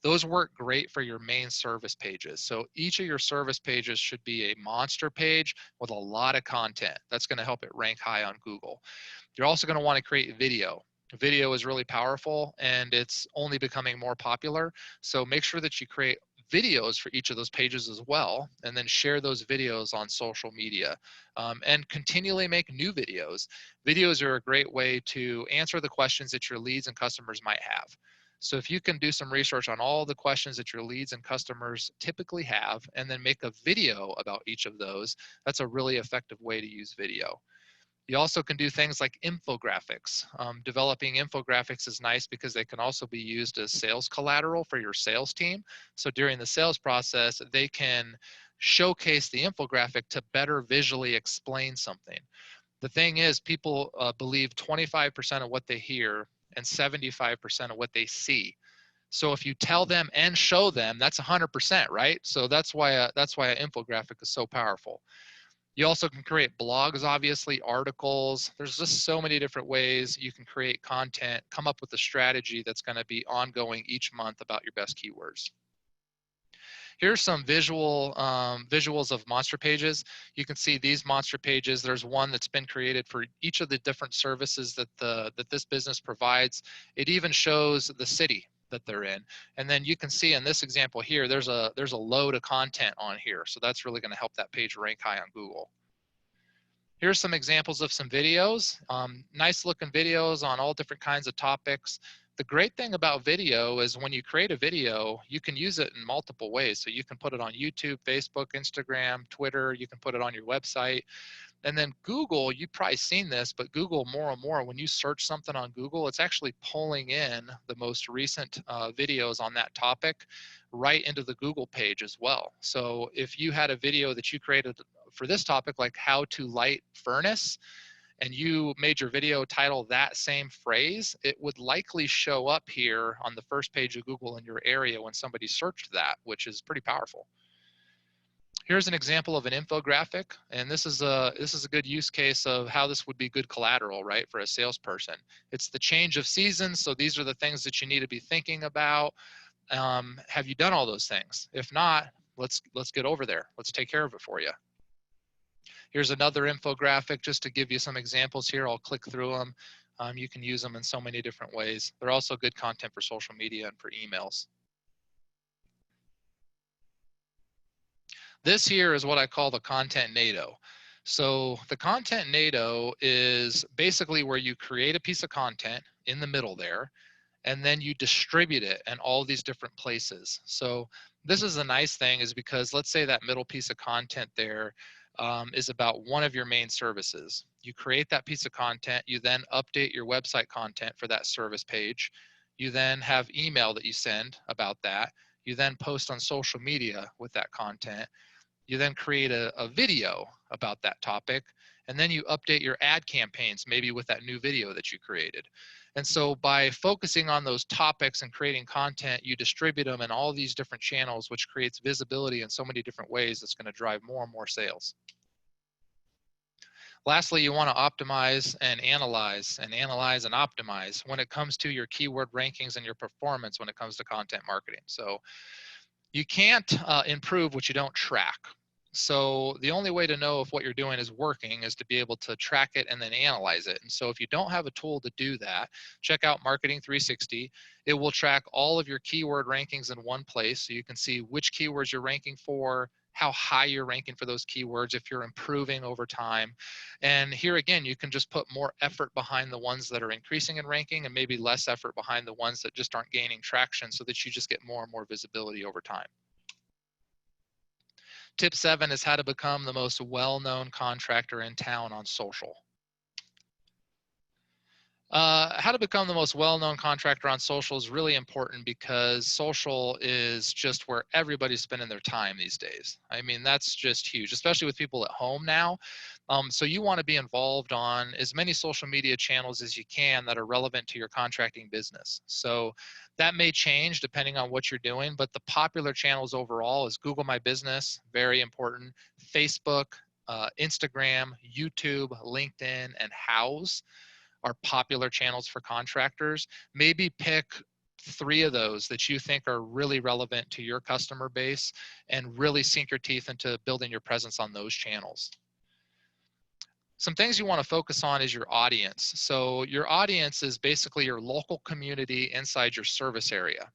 Those work great for your main service pages. So each of your service pages should be a monster page with a lot of content. That's going to help it rank high on Google. You're also going to want to create video. Video is really powerful and it's only becoming more popular. So make sure that you create videos for each of those pages as well, and then share those videos on social media, and continually make new videos. Videos are a great way to answer the questions that your leads and customers might have. So if you can do some research on all the questions that your leads and customers typically have, and then make a video about each of those, that's a really effective way to use video. You also can do things like infographics. Developing infographics is nice because they can also be used as sales collateral for your sales team. So during the sales process, they can showcase the infographic to better visually explain something. The thing is, people believe 25% of what they hear and 75% of what they see. So if you tell them and show them, that's 100%, right? So that's why an infographic is so powerful. You also can create blogs, obviously, articles. There's just so many different ways you can create content, come up with a strategy that's going to be ongoing each month about your best keywords. Here's some visuals of monster pages. You can see these monster pages. There's one that's been created for each of the different services that this business provides. It even shows the city that they're in. And then you can see in this example here, there's a load of content on here. So that's really going to help that page rank high on Google. Here's some examples of some videos. Nice looking videos on all different kinds of topics. The great thing about video is when you create a video, you can use it in multiple ways. So you can put it on YouTube, Facebook, Instagram, Twitter, you can put it on your website. And then Google, you've probably seen this, but Google more and more, when you search something on Google, it's actually pulling in the most recent videos on that topic right into the Google page as well. So if you had a video that you created for this topic, like how to light furnace, and you made your video title that same phrase, it would likely show up here on the first page of Google in your area when somebody searched that, which is pretty powerful. Here's an example of an infographic, and this is a good use case of how this would be good collateral, right, for a salesperson. It's the change of seasons, so these are the things that you need to be thinking about. Have you done all those things? If not, let's get over there. Let's take care of it for you. Here's another infographic just to give you some examples here. I'll click through them. You can use them in so many different ways. They're also good content for social media and for emails. This here is what I call the content NATO. So the content NATO is basically where you create a piece of content in the middle there, and then you distribute it in all these different places. So this is a nice thing, is because let's say that middle piece of content there is about one of your main services. You create that piece of content, you then update your website content for that service page. You then have email that you send about that. You then post on social media with that content. You then create a video about that topic, and then you update your ad campaigns, maybe with that new video that you created. And so by focusing on those topics and creating content, you distribute them in all these different channels, which creates visibility in so many different ways that's going to drive more and more sales. Lastly, you want to optimize and analyze and optimize when it comes to your keyword rankings and your performance when it comes to content marketing. So you can't improve what you don't track. So the only way to know if what you're doing is working is to be able to track it and then analyze it. And so if you don't have a tool to do that, check out Marketing 360. It will track all of your keyword rankings in one place, so you can see which keywords you're ranking for, how high you're ranking for those keywords, if you're improving over time. And here again, you can just put more effort behind the ones that are increasing in ranking and maybe less effort behind the ones that just aren't gaining traction, so that you just get more and more visibility over time. Tip 7 is how to become the most well-known contractor in town on social. How to become the most well-known contractor on social is really important, because social is just where everybody's spending their time these days. I mean, that's just huge, especially with people at home now. So you want to be involved on as many social media channels as you can that are relevant to your contracting business. So that may change depending on what you're doing, but the popular channels overall is Google My Business, very important, Facebook, Instagram, YouTube, LinkedIn, and Houzz are popular channels for contractors. Maybe pick 3 of those that you think are really relevant to your customer base and really sink your teeth into building your presence on those channels. Some things you want to focus on is your audience. So your audience is basically your local community inside your service area.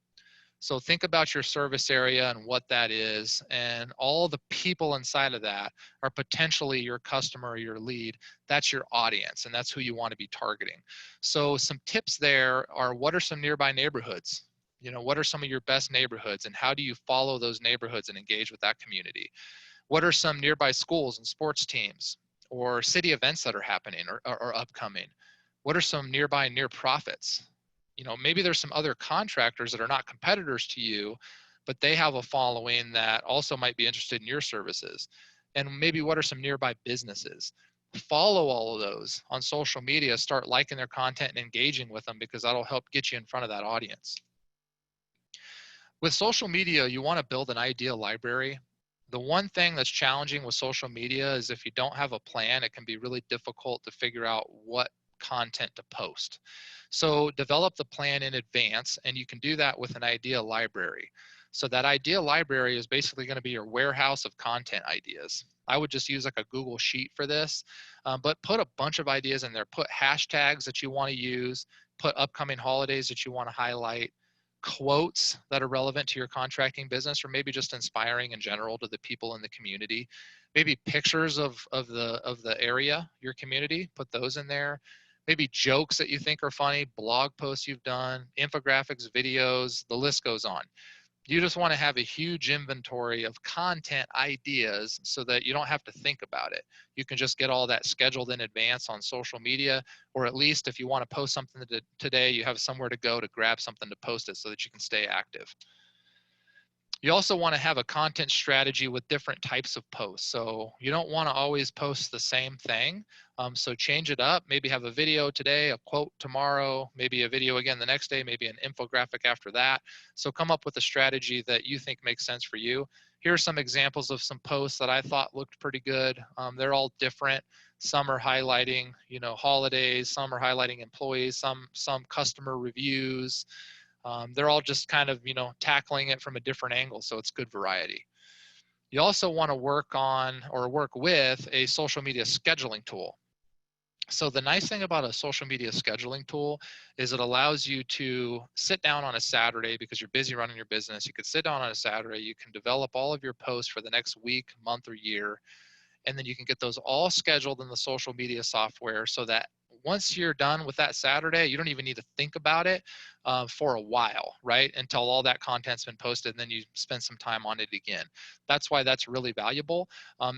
So think about your service area and what that is, and all the people inside of that are potentially your customer or your lead. That's your audience, and that's who you want to be targeting. So some tips there are, what are some nearby neighborhoods? You know, what are some of your best neighborhoods, and how do you follow those neighborhoods and engage with that community? What are some nearby schools and sports teams or city events that are happening or upcoming? What are some nearby near profits? You know, maybe there's some other contractors that are not competitors to you, but they have a following that also might be interested in your services. And maybe what are some nearby businesses? Follow all of those on social media, start liking their content and engaging with them, because that'll help get you in front of that audience. With social media, you want to build an idea library. The one thing that's challenging with social media is if you don't have a plan, it can be really difficult to figure out what content to post. So develop the plan in advance, and you can do that with an idea library. So that idea library is basically going to be your warehouse of content ideas. I would just use like a Google Sheet for this, but put a bunch of ideas in there. Put hashtags that you want to use, put upcoming holidays that you want to highlight, quotes that are relevant to your contracting business, or maybe just inspiring in general to the people in the community. Maybe pictures of the area, your community, put those in there. Maybe jokes that you think are funny, blog posts you've done, infographics, videos, the list goes on. You just want to have a huge inventory of content ideas so that you don't have to think about it. You can just get all that scheduled in advance on social media, or at least if you want to post something today, you have somewhere to go to grab something to post it so that you can stay active. You also want to have a content strategy with different types of posts. So you don't want to always post the same thing. So change it up, maybe have a video today, a quote tomorrow, maybe a video again the next day, maybe an infographic after that. So come up with a strategy that you think makes sense for you. Here are some examples of some posts that I thought looked pretty good. They're all different. Some are highlighting, you know, holidays, some are highlighting employees, some customer reviews. They're all just kind of, you know, tackling it from a different angle, so it's good variety. You also want to work on or work with a social media scheduling tool. So the nice thing about a social media scheduling tool is it allows you to sit down on a Saturday because you're busy running your business. You could sit down on a Saturday, you can develop all of your posts for the next week, month, or year, and then you can get those all scheduled in the social media software so that once you're done with that Saturday, you don't even need to think about it for a while, right? Until all that content's been posted, and then you spend some time on it again. That's why that's really valuable.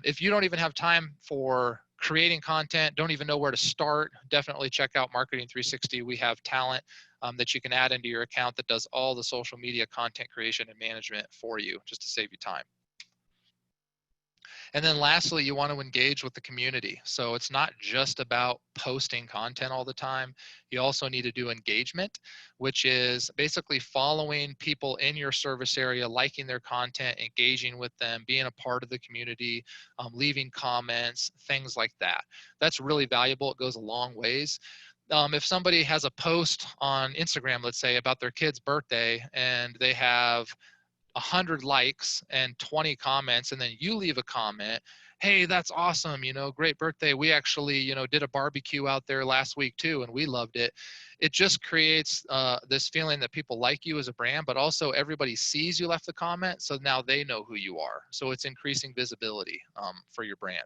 If you don't even have time for creating content, don't even know where to start, definitely check out Marketing 360. We have talent that you can add into your account that does all the social media content creation and management for you, just to save you time. And then lastly, you want to engage with the community. So it's not just about posting content all the time. You also need to do engagement, which is basically following people in your service area, liking their content, engaging with them, being a part of the community, leaving comments, things like that. That's really valuable. It goes a long ways. If somebody has a post on Instagram, let's say, about their kid's birthday, and they have 100 likes and 20 comments, and then you leave a comment, hey, that's awesome, you know, great birthday, we actually, you know, did a barbecue out there last week too and we loved it. It just creates this feeling that people like you as a brand, but also everybody sees you left the comment, so now they know who you are. So it's increasing visibility for your brand.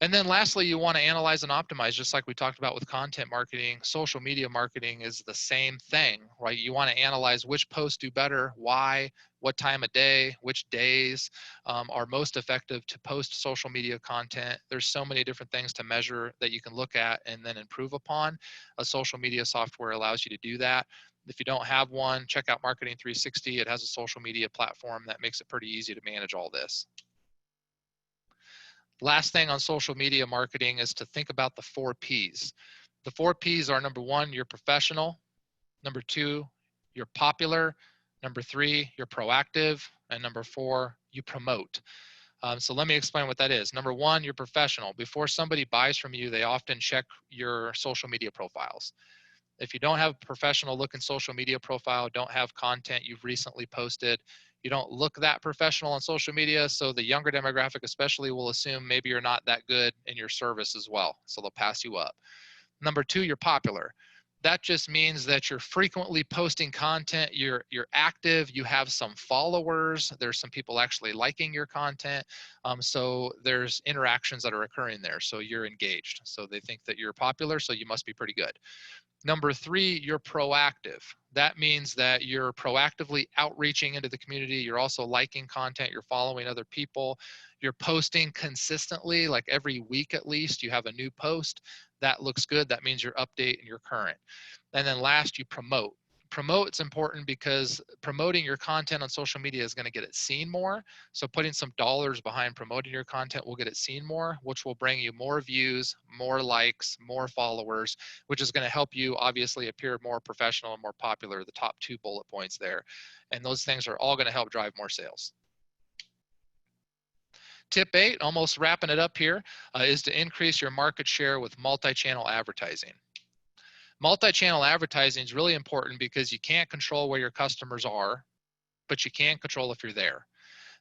And then lastly, you want to analyze and optimize, just like we talked about with content marketing. Social media marketing is the same thing, right? You want to analyze which posts do better, why, what time of day, which days are most effective to post social media content. There's so many different things to measure that you can look at and then improve upon. A social media software allows you to do that. If you don't have one, check out Marketing 360. It has a social media platform that makes it pretty easy to manage all this. Last thing on social media marketing is to think about the 4 Ps. The 4 Ps are: number 1, you're professional; number 2, you're popular; number 3, you're proactive; and number 4, you promote. So let me explain what that is. Number 1, you're professional. Before somebody buys from you, they often check your social media profiles. If you don't have a professional looking social media profile, don't have content you've recently posted, you don't look that professional on social media, so the younger demographic especially will assume maybe you're not that good in your service as well, so they'll pass you up. Number 2, you're popular. That just means that you're frequently posting content, you're active, you have some followers, there's some people actually liking your content, so there's interactions that are occurring there, so you're engaged. So they think that you're popular, so you must be pretty good. Number 3, you're proactive. That means that you're proactively outreaching into the community. You're also liking content. You're following other people. You're posting consistently, like every week at least. You have a new post. That looks good. That means you're update and you're current. And then last, you promote. Promote's important because promoting your content on social media is going to get it seen more. So putting some dollars behind promoting your content will get it seen more, which will bring you more views, more likes, more followers, which is going to help you obviously appear more professional and more popular, the top 2 bullet points there. And those things are all going to help drive more sales. Tip 8, almost wrapping it up here, is to increase your market share with multi-channel advertising. Multi-channel advertising is really important because you can't control where your customers are, but you can control if you're there.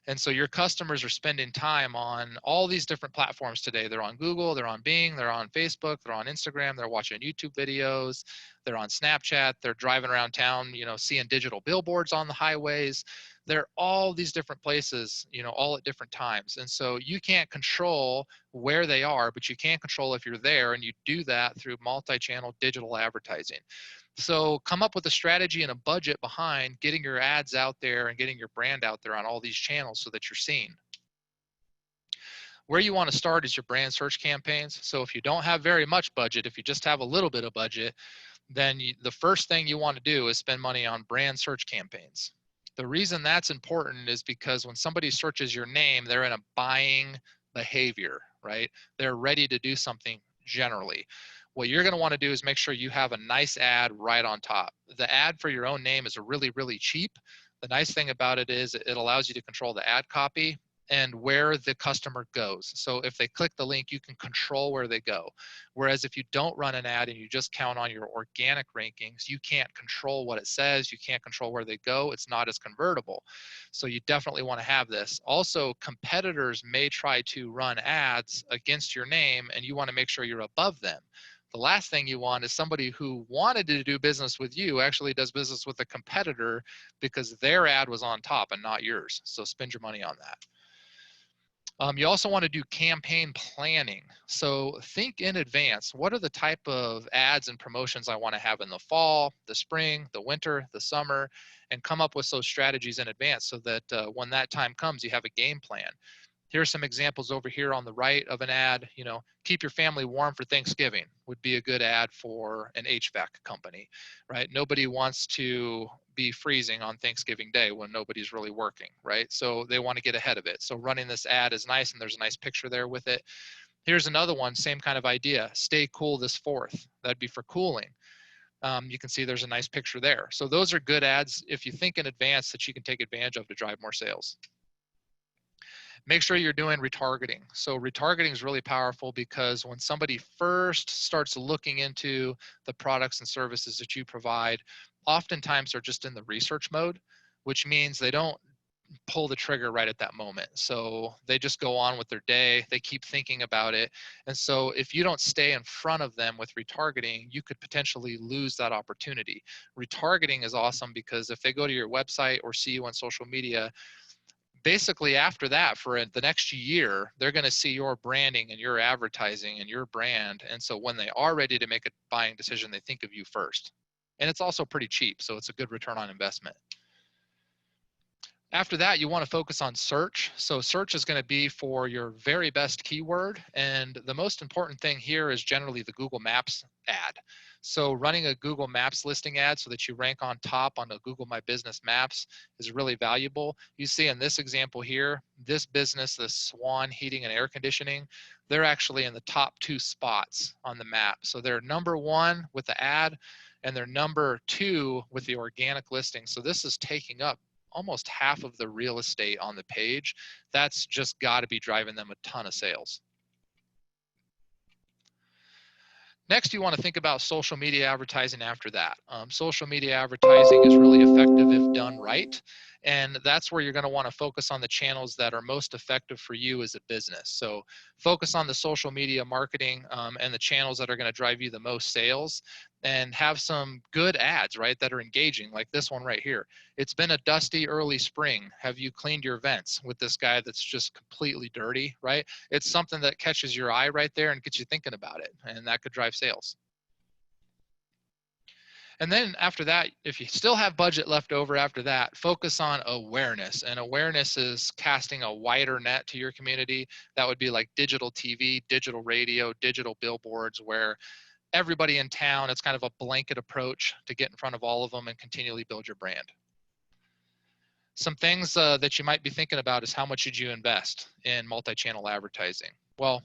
And so your customers are spending time on all these different platforms today. They're on Google, they're on Bing, they're on Facebook, they're on Instagram, they're watching YouTube videos, they're on Snapchat, they're driving around town, you know, seeing digital billboards on the highways. They're all these different places, you know, all at different times. And so you can't control where they are, but you can control if you're there, and you do that through multi-channel digital advertising. So come up with a strategy and a budget behind getting your ads out there and getting your brand out there on all these channels so that you're seen. Where you want to start is your brand search campaigns. So if you don't have very much budget, if you just have a little bit of budget, then the first thing you want to do is spend money on brand search campaigns. The reason that's important is because when somebody searches your name, they're in a buying behavior, right? They're ready to do something generally. What you're going to want to do is make sure you have a nice ad right on top. The ad for your own name is really, really cheap. The nice thing about it is it allows you to control the ad copy and where the customer goes. So if they click the link, you can control where they go. Whereas if you don't run an ad and you just count on your organic rankings, you can't control what it says, you can't control where they go, it's not as convertible. So you definitely want to have this. Also, competitors may try to run ads against your name and you want to make sure you're above them. The last thing you want is somebody who wanted to do business with you actually does business with a competitor because their ad was on top and not yours. So spend your money on that. You also want to do campaign planning. So think in advance. What are the type of ads and promotions I want to have in the fall, the spring, the winter, the summer, and come up with those strategies in advance so that when that time comes, you have a game plan. Here are some examples over here on the right of an ad. You know, keep your family warm for Thanksgiving would be a good ad for an HVAC company, right? Nobody wants to be freezing on Thanksgiving Day when nobody's really working, right? So they want to get ahead of it. So running this ad is nice, and there's a nice picture there with it. Here's another one, same kind of idea. Stay cool this 4th. That'd be for cooling. You can see there's a nice picture there. So those are good ads if you think in advance that you can take advantage of to drive more sales. Make sure you're doing retargeting. So retargeting is really powerful because when somebody first starts looking into the products and services that you provide, oftentimes they're just in the research mode, which means they don't pull the trigger right at that moment. So they just go on with their day, they keep thinking about it. And so if you don't stay in front of them with retargeting, you could potentially lose that opportunity. Retargeting is awesome because if they go to your website or see you on social media, basically after that for the next year, they're going to see your branding and your advertising and your brand. And so when they are ready to make a buying decision, they think of you first. And it's also pretty cheap, so it's a good return on investment. After that, you want to focus on search. So search is going to be for your very best keyword. And the most important thing here is generally the Google Maps ad. So running a Google Maps listing ad so that you rank on top on the Google My Business Maps is really valuable. You see in this example here, this business, the Swan Heating and Air Conditioning, they're actually in the top 2 spots on the map. So they're number 1 with the ad and they're number 2 with the organic listing. So this is taking up almost half of the real estate on the page. That's just got to be driving them a ton of sales. Next, you want to think about social media advertising after that. Social media advertising is really effective if done right. And that's where you're going to want to focus on the channels that are most effective for you as a business. So focus on the social media marketing and the channels that are going to drive you the most sales, and have some good ads, right, that are engaging, like this one right here. It's been a dusty early spring. Have you cleaned your vents? With this guy that's just completely dirty, right? It's something that catches your eye right there and gets you thinking about it, and that could drive sales. And then after that, if you still have budget left over after that, focus on awareness. And awareness is casting a wider net to your community. That would be like digital TV, digital radio, digital billboards, where everybody in town, it's kind of a blanket approach to get in front of all of them and continually build your brand. Some things that you might be thinking about is how much should you invest in multi-channel advertising? Well,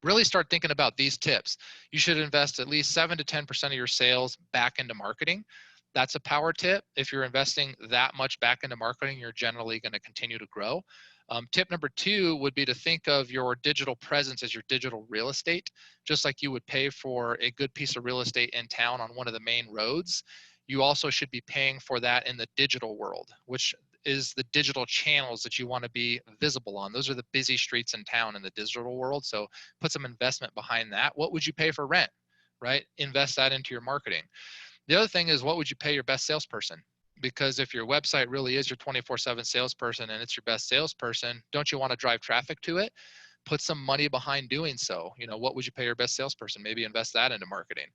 really start thinking about these tips. You should invest at least 7 to 10% of your sales back into marketing. That's a power tip. If you're investing that much back into marketing, you're generally going to continue to grow. Tip number 2 would be to think of your digital presence as your digital real estate. Just like you would pay for a good piece of real estate in town on one of the main roads, you also should be paying for that in the digital world, which is the digital channels that you want to be visible on. Those are the busy streets in town in the digital world. So put some investment behind that. What would you pay for rent, right? Invest that into your marketing. The other thing is, what would you pay your best salesperson? Because if your website really is your 24/7 salesperson and it's your best salesperson, don't you want to drive traffic to it? Put some money behind doing so. You know, what would you pay your best salesperson? Maybe invest that into marketing.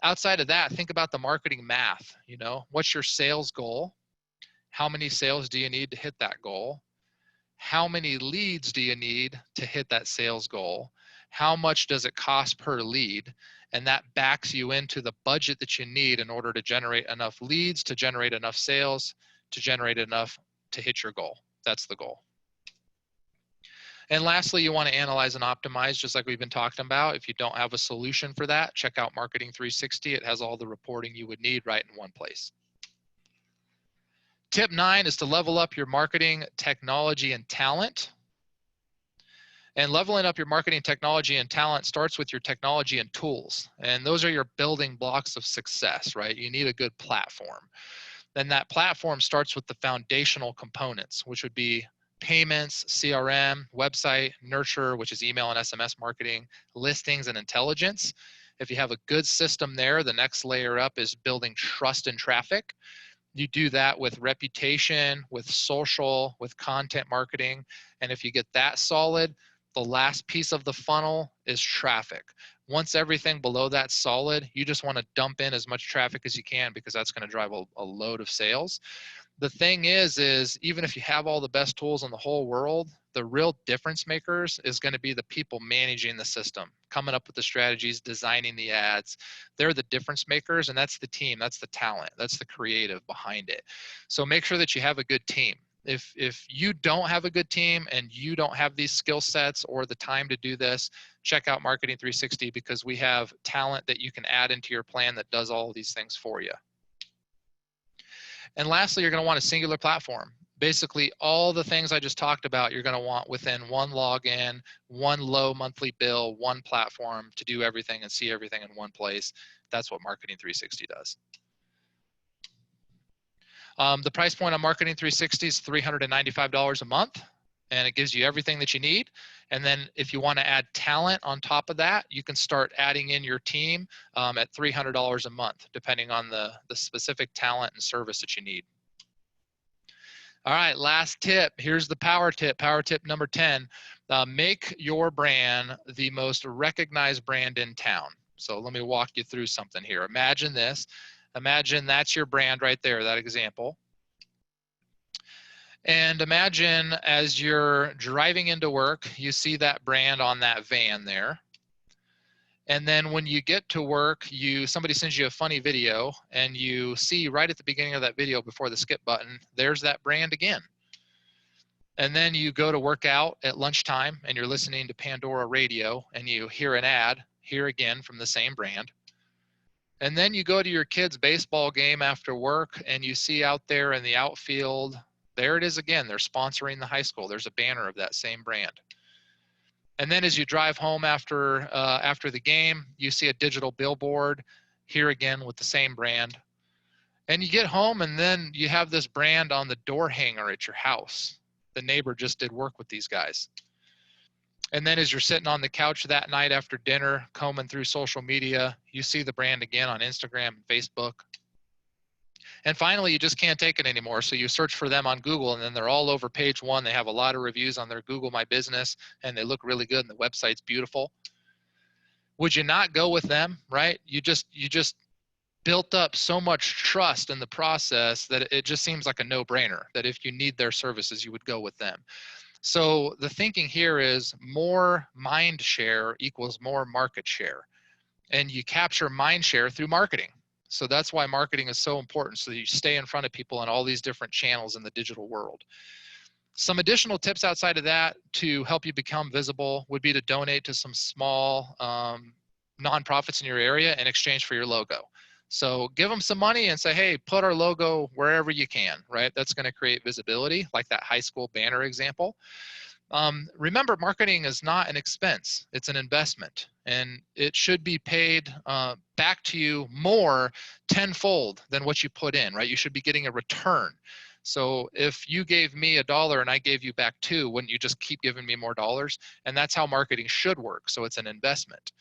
Outside of that, think about the marketing math. You know, what's your sales goal? How many sales do you need to hit that goal? How many leads do you need to hit that sales goal? How much does it cost per lead? And that backs you into the budget that you need in order to generate enough leads, to generate enough sales, to generate enough to hit your goal. That's the goal. And lastly, you want to analyze and optimize, just like we've been talking about. If you don't have a solution for that, check out Marketing 360. It has all the reporting you would need right in one place. Tip 9 is to level up your marketing, technology, and talent. And leveling up your marketing, technology, and talent starts with your technology and tools. And those are your building blocks of success, right? You need a good platform. Then that platform starts with the foundational components, which would be payments, CRM, website, nurture, which is email and SMS marketing, listings, and intelligence. If you have a good system there, the next layer up is building trust and traffic. You do that with reputation, with social, with content marketing. And if you get that solid, the last piece of the funnel is traffic. Once everything below that's solid, you just want to dump in as much traffic as you can because that's going to drive a load of sales. The thing is even if you have all the best tools in the whole world, the real difference makers is going to be the people managing the system, coming up with the strategies, designing the ads. They're the difference makers, and that's the team, that's the talent, that's the creative behind it. So make sure that you have a good team. If you don't have a good team and you don't have these skill sets or the time to do this, check out Marketing 360 because we have talent that you can add into your plan that does all of these things for you. And lastly, you're going to want a singular platform. Basically, all the things I just talked about, you're going to want within one login, one low monthly bill, one platform to do everything and see everything in one place. That's what Marketing 360 does. The price point on Marketing 360 is $395 a month, and it gives you everything that you need. And then if you want to add talent on top of that, you can start adding in your team at $300 a month, depending on the specific talent and service that you need. All right, last tip. Here's the power tip. Power tip number 10. Make your brand the most recognized brand in town. So let me walk you through something here. Imagine this. Imagine that's your brand right there, that example. And imagine as you're driving into work, you see that brand on that van there. And then when you get to work, somebody sends you a funny video and you see right at the beginning of that video before the skip button, there's that brand again. And then you go to work out at lunchtime and you're listening to Pandora radio and you hear an ad here again from the same brand. And then you go to your kid's baseball game after work and you see out there in the outfield, there it is again, they're sponsoring the high school. There's a banner of that same brand. And then as you drive home after the game, you see a digital billboard here again with the same brand. And you get home and then you have this brand on the door hanger at your house. The neighbor just did work with these guys. And then as you're sitting on the couch that night after dinner, combing through social media, you see the brand again on Instagram and Facebook. And finally, you just can't take it anymore. So you search for them on Google and then they're all over page one. They have a lot of reviews on their Google My Business and they look really good and the website's beautiful. Would you not go with them, right? You just built up so much trust in the process that it just seems like a no-brainer that if you need their services, you would go with them. So the thinking here is more mind share equals more market share. And you capture mind share through marketing. So that's why marketing is so important, so that you stay in front of people on all these different channels in the digital world. Some additional tips outside of that to help you become visible would be to donate to some small nonprofits in your area in exchange for your logo. So give them some money and say, hey, put our logo wherever you can, right? That's going to create visibility, like that high school banner example. Remember, marketing is not an expense, it's an investment, and it should be paid back to you more tenfold than what you put in, right? You should be getting a return. So if you gave me $1 and I gave you back $2, wouldn't you just keep giving me more dollars? And that's how marketing should work. So it's an investment.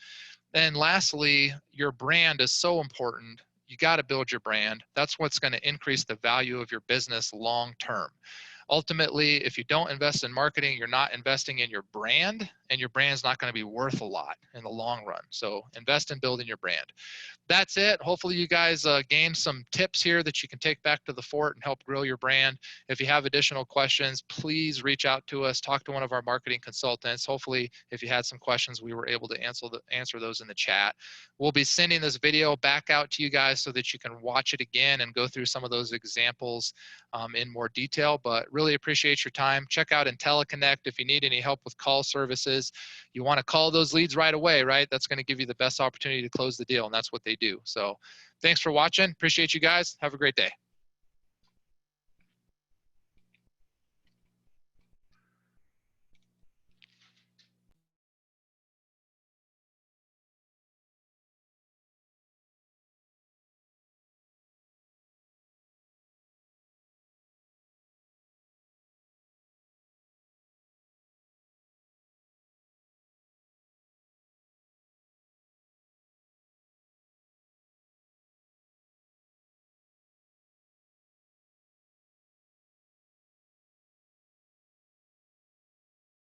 And lastly, your brand is so important. You got to build your brand. That's what's going to increase the value of your business long term. Ultimately, if you don't invest in marketing, you're not investing in your brand, and your brand's not going to be worth a lot in the long run. So invest in building your brand. That's it. Hopefully you guys gained some tips here that you can take back to the fort and help grow your brand. If you have additional questions, please reach out to us, talk to one of our marketing consultants. Hopefully, if you had some questions, we were able to answer those in the chat. We'll be sending this video back out to you guys so that you can watch it again and go through some of those examples in more detail, but really appreciate your time. Check out InteliKINECT if you need any help with call services. You want to call those leads right away, right? That's going to give you the best opportunity to close the deal, and that's what they do. So thanks for watching. Appreciate you guys. Have a great day.